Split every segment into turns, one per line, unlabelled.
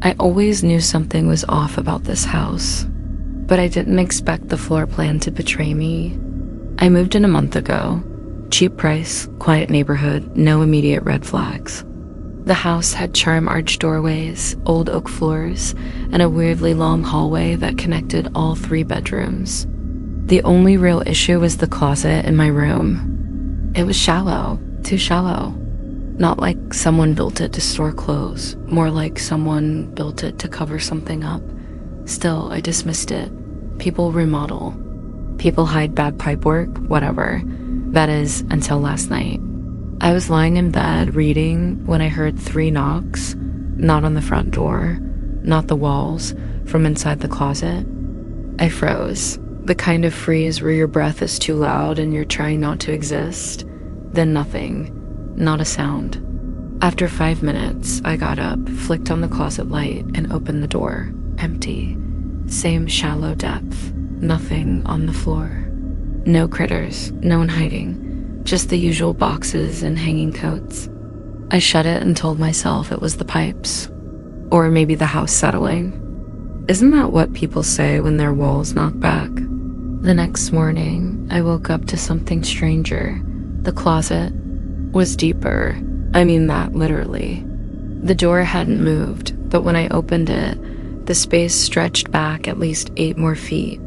I always knew something was off about this house, but I didn't expect the floor plan to betray me. I moved in a month ago. Cheap price, quiet neighborhood, no immediate red flags. The house had charm arch doorways, old oak floors, and a weirdly long hallway that connected all 3 bedrooms. The only real issue was the closet in my room. It was shallow, too shallow. Not like someone built it to store clothes, more like someone built it to cover something up. Still, I dismissed it. People remodel. People hide bad pipework, whatever. That is, until last night. I was lying in bed reading when I heard 3 knocks, not on the front door, not the walls, from inside the closet. I froze, the kind of freeze where your breath is too loud and you're trying not to exist. Then nothing, not a sound. After 5 minutes, I got up, flicked on the closet light, and opened the door. Empty. Same shallow depth. Nothing on the floor. No critters, no one hiding. Just the usual boxes and hanging coats. I shut it and told myself it was the pipes. Or maybe the house settling. Isn't that what people say when their walls knock back? The next morning, I woke up to something stranger. The closet was deeper. I mean that literally. The door hadn't moved, but when I opened it, the space stretched back at least 8 more feet.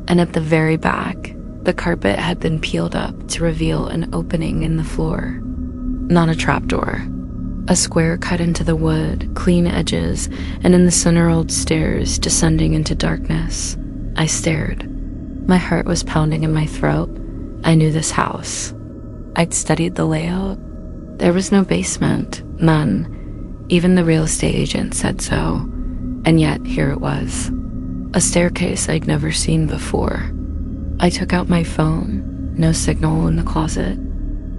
And at the very back, the carpet had been peeled up to reveal an opening in the floor. Not a trapdoor. A square cut into the wood, clean edges, and in the center old stairs descending into darkness. I stared. My heart was pounding in my throat. I knew this house. I'd studied the layout. There was no basement, none. Even the real estate agent said so. And yet, here it was. A staircase I'd never seen before. I took out my phone. No signal in the closet.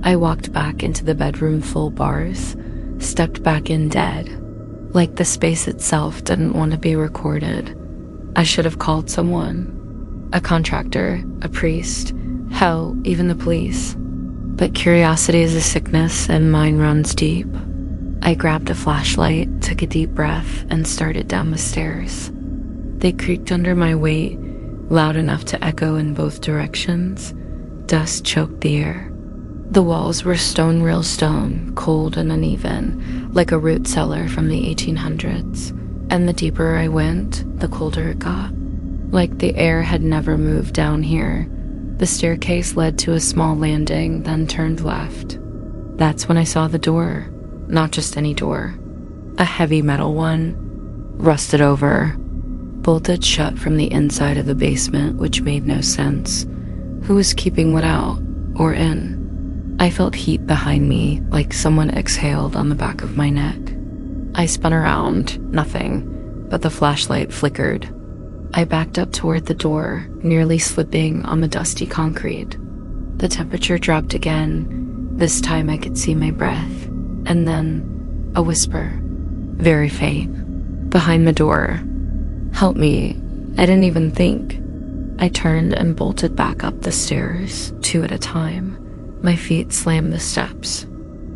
I walked back into the bedroom full bars, stepped back in dead. Like the space itself didn't want to be recorded. I should have called someone. A contractor, a priest, hell, even the police. But curiosity is a sickness and mine runs deep. I grabbed a flashlight, took a deep breath, and started down the stairs. They creaked under my weight, loud enough to echo in both directions. Dust choked the air. The walls were real stone, cold and uneven, like a root cellar from the 1800s. And the deeper I went, the colder it got. Like the air had never moved down here. The staircase led to a small landing, then turned left. That's when I saw the door. Not just any door. A heavy metal one. Rusted over. Bolted shut from the inside of the basement, which made no sense. Who was keeping what out? Or in? I felt heat behind me, like someone exhaled on the back of my neck. I spun around. Nothing. But the flashlight flickered. I backed up toward the door, nearly slipping on the dusty concrete. The temperature dropped again. This time I could see my breath. And then, a whisper. Very faint. Behind the door. Help me. I didn't even think. I turned and bolted back up the stairs, 2 at a time. My feet slammed the steps.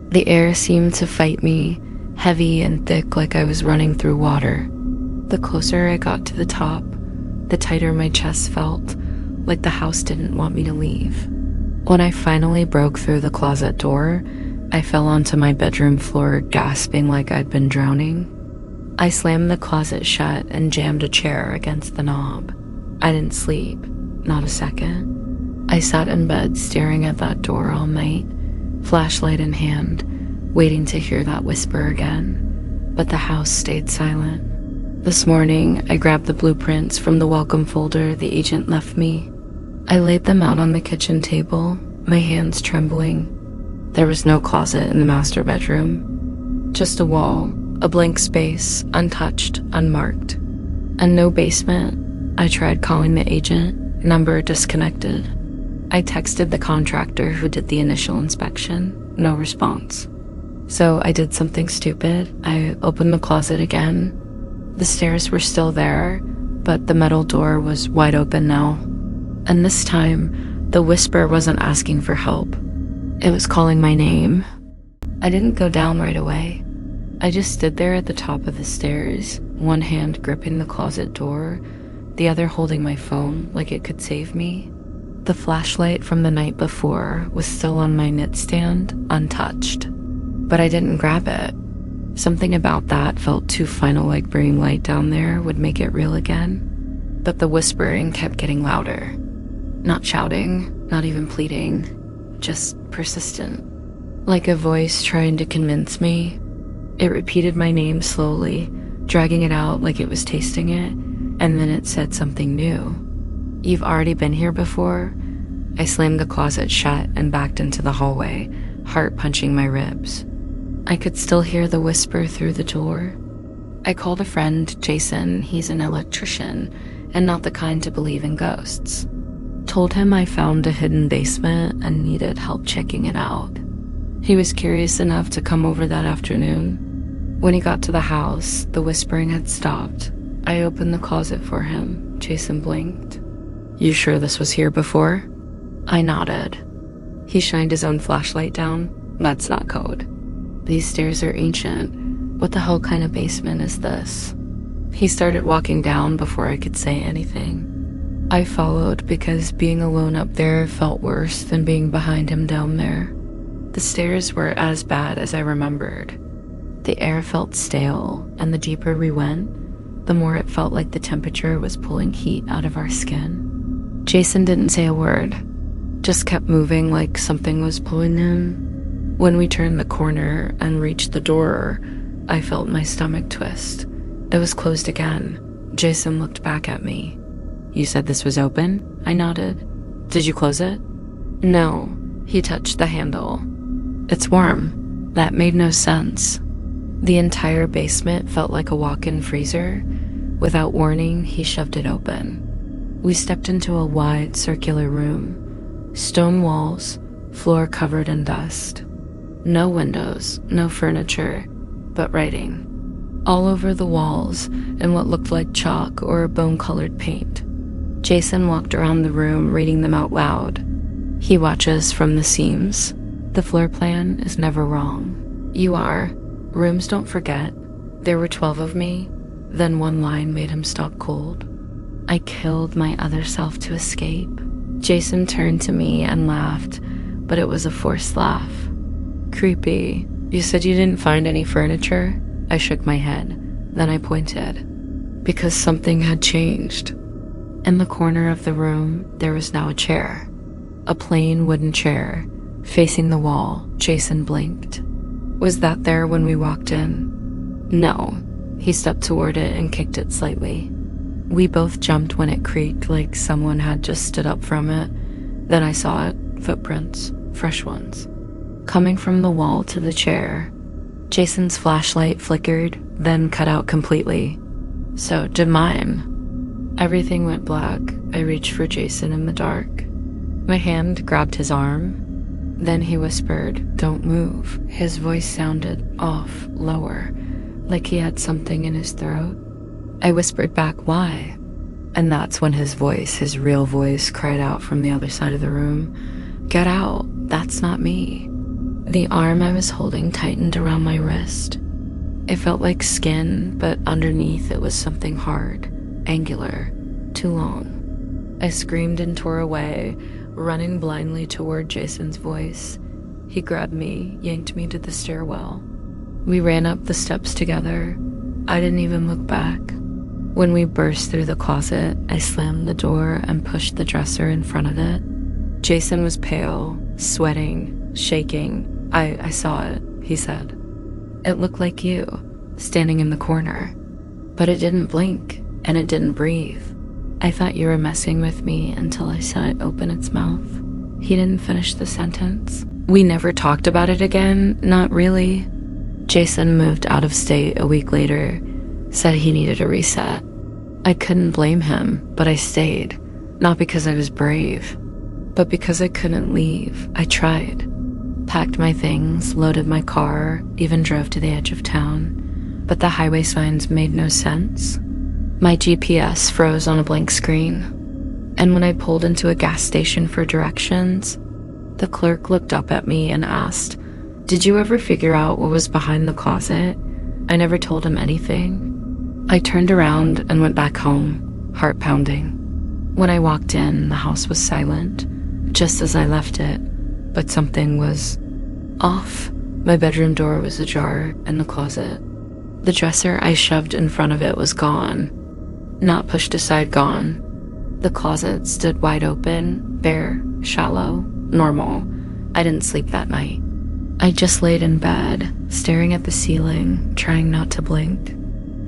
The air seemed to fight me, heavy and thick like I was running through water. The closer I got to the top, the tighter my chest felt, like the house didn't want me to leave. When I finally broke through the closet door, I fell onto my bedroom floor, gasping like I'd been drowning. I slammed the closet shut and jammed a chair against the knob. I didn't sleep, not a second. I sat in bed staring at that door all night, flashlight in hand, waiting to hear that whisper again. But the house stayed silent. This morning, I grabbed the blueprints from the welcome folder the agent left me. I laid them out on the kitchen table, my hands trembling. There was no closet in the master bedroom. Just a wall, a blank space, untouched, unmarked. And no basement. I tried calling the agent, number disconnected. I texted the contractor who did the initial inspection, no response. So I did something stupid. I opened the closet again. The stairs were still there, but the metal door was wide open now. And this time, the whisper wasn't asking for help. It was calling my name. I didn't go down right away. I just stood there at the top of the stairs, one hand gripping the closet door, the other holding my phone like it could save me. The flashlight from the night before was still on my nightstand, untouched. But I didn't grab it. Something about that felt too final, like bringing light down there would make it real again. But the whispering kept getting louder. Not shouting, not even pleading, just persistent. Like a voice trying to convince me. It repeated my name slowly, dragging it out like it was tasting it, and then it said something new. "You've already been here before?" I slammed the closet shut and backed into the hallway, heart punching my ribs. I could still hear the whisper through the door. I called a friend, Jason. He's an electrician, and not the kind to believe in ghosts. Told him I found a hidden basement and needed help checking it out. He was curious enough to come over that afternoon. When he got to the house, the whispering had stopped. I opened the closet for him. Jason blinked. "You sure this was here before?" I nodded. He shined his own flashlight down. "That's not code. These stairs are ancient. What the hell kind of basement is this?" He started walking down before I could say anything. I followed because being alone up there felt worse than being behind him down there. The stairs were as bad as I remembered. The air felt stale, and the deeper we went, the more it felt like the temperature was pulling heat out of our skin. Jason didn't say a word, just kept moving like something was pulling him. When we turned the corner and reached the door, I felt my stomach twist. It was closed again. Jason looked back at me. "You said this was open?" I nodded. "Did you close it?" "No." He touched the handle. "It's warm." That made no sense. The entire basement felt like a walk-in freezer. Without warning, he shoved it open. We stepped into a wide, circular room. Stone walls, floor covered in dust. No windows, no furniture, but writing. All over the walls in what looked like chalk or bone-colored paint. Jason walked around the room reading them out loud. He watches from the seams. "The floor plan is never wrong. You are. Rooms don't forget. There were 12 of me." Then one line made him stop cold. I killed my other self to escape. Jason turned to me and laughed, but it was a forced laugh. "Creepy. You said you didn't find any furniture?" I shook my head. Then I pointed. Because something had changed. In the corner of the room, there was now a chair. A plain wooden chair, facing the wall. Jason blinked. "Was that there when we walked in?" "No." He stepped toward it and kicked it slightly. We both jumped when it creaked like someone had just stood up from it. Then I saw it. Footprints. Fresh ones. Coming from the wall to the chair. Jason's flashlight flickered, then cut out completely. So did mine. Everything went black. I reached for Jason in the dark. My hand grabbed his arm. Then he whispered, "Don't move." His voice sounded off, lower, like he had something in his throat. I whispered back, "Why?" And that's when his voice, his real voice, cried out from the other side of the room, "Get out. That's not me." The arm I was holding tightened around my wrist. It felt like skin, but underneath it was something hard, angular, too long. I screamed and tore away, running blindly toward Jason's voice. He grabbed me, yanked me to the stairwell. We ran up the steps together. I didn't even look back. When we burst through the closet, I slammed the door and pushed the dresser in front of it. Jason was pale, sweating, shaking. I saw it, he said. "It looked like you, standing in the corner. But it didn't blink, and it didn't breathe. I thought you were messing with me until I saw it open its mouth." He didn't finish the sentence. We never talked about it again, not really. Jason moved out of state a week later, said he needed a reset. I couldn't blame him, but I stayed. Not because I was brave, but because I couldn't leave. I tried. Packed my things, loaded my car, even drove to the edge of town. But the highway signs made no sense. My GPS froze on a blank screen. And when I pulled into a gas station for directions, the clerk looked up at me and asked, "Did you ever figure out what was behind the closet?" I never told him anything. I turned around and went back home, heart pounding. When I walked in, the house was silent, just as I left it, but something was off. My bedroom door was ajar and the closet. The dresser I shoved in front of it was gone. Not pushed aside, gone. The closet stood wide open, bare, shallow, normal. I didn't sleep that night. I just laid in bed, staring at the ceiling, trying not to blink.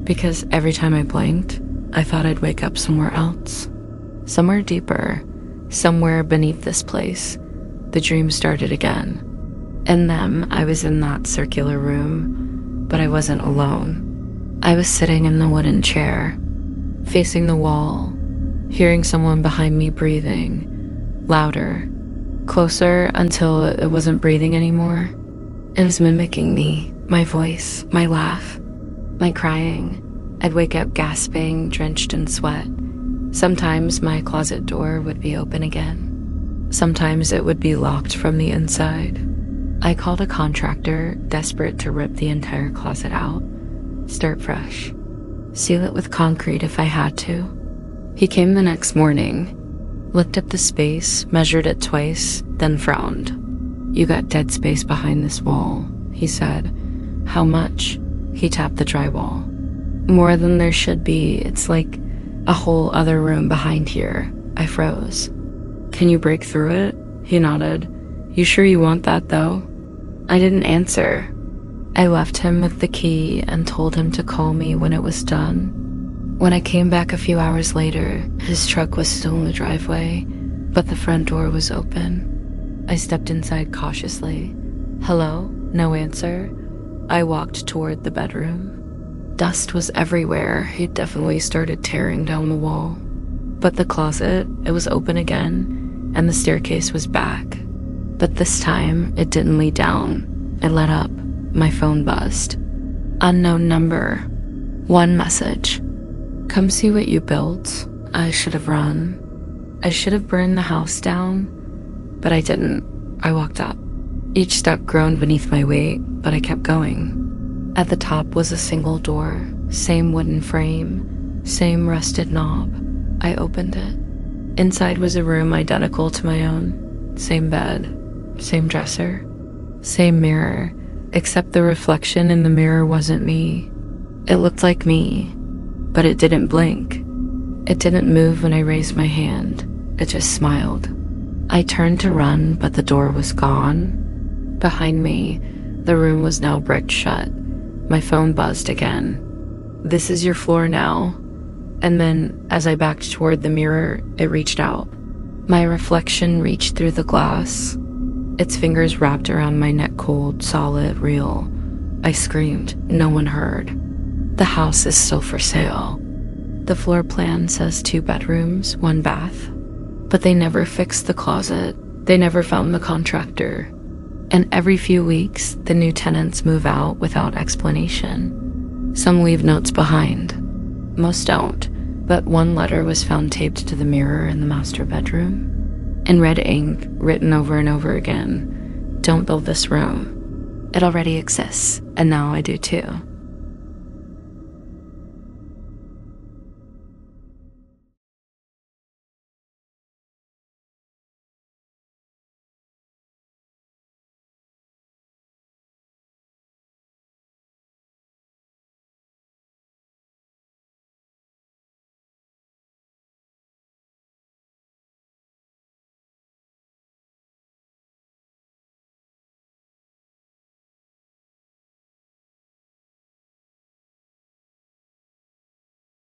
Because every time I blinked, I thought I'd wake up somewhere else. Somewhere deeper, somewhere beneath this place. The dream started again. In them, I was in that circular room, but I wasn't alone. I was sitting in the wooden chair, facing the wall, hearing someone behind me breathing, louder, closer until it wasn't breathing anymore. It was mimicking me, my voice, my laugh, my crying. I'd wake up gasping, drenched in sweat. Sometimes my closet door would be open again. Sometimes it would be locked from the inside. I called a contractor, desperate to rip the entire closet out, start fresh, seal it with concrete if I had to. He came the next morning, looked at the space, measured it twice, then frowned. "You got dead space behind this wall," he said. "How much?" He tapped the drywall. "More than there should be. It's like a whole other room behind here." I froze. "Can you break through it?" He nodded. "You sure you want that, though?" I didn't answer. I left him with the key and told him to call me when it was done. When I came back a few hours later, his truck was still in the driveway, but the front door was open. I stepped inside cautiously. "Hello?" No answer. I walked toward the bedroom. Dust was everywhere. He'd definitely started tearing down the wall. But the closet, it was open again, and the staircase was back. But this time, it didn't lead down. It led up. My phone buzzed. Unknown number. One message. "Come see what you built." I should have run. I should have burned the house down, but I didn't. I walked up. Each step groaned beneath my weight, but I kept going. At the top was a single door, same wooden frame, same rusted knob. I opened it. Inside was a room identical to my own. Same bed, same dresser, same mirror, except the reflection in the mirror wasn't me. It looked like me, but it didn't blink. It didn't move when I raised my hand. It just smiled. I turned to run, but the door was gone. Behind me, the room was now bricked shut. My phone buzzed again. "This is your floor now." And then, as I backed toward the mirror, it reached out. My reflection reached through the glass. Its fingers wrapped around my neck, cold, solid, real. I screamed. No one heard. "The house is still for sale. The floor plan says 2 bedrooms, 1 bath. But they never fixed the closet. They never found the contractor. And every few weeks, the new tenants move out without explanation. Some leave notes behind. Most don't, but one letter was found taped to the mirror in the master bedroom. In red ink, written over and over again, "Don't build this room. It already exists, and now I do too."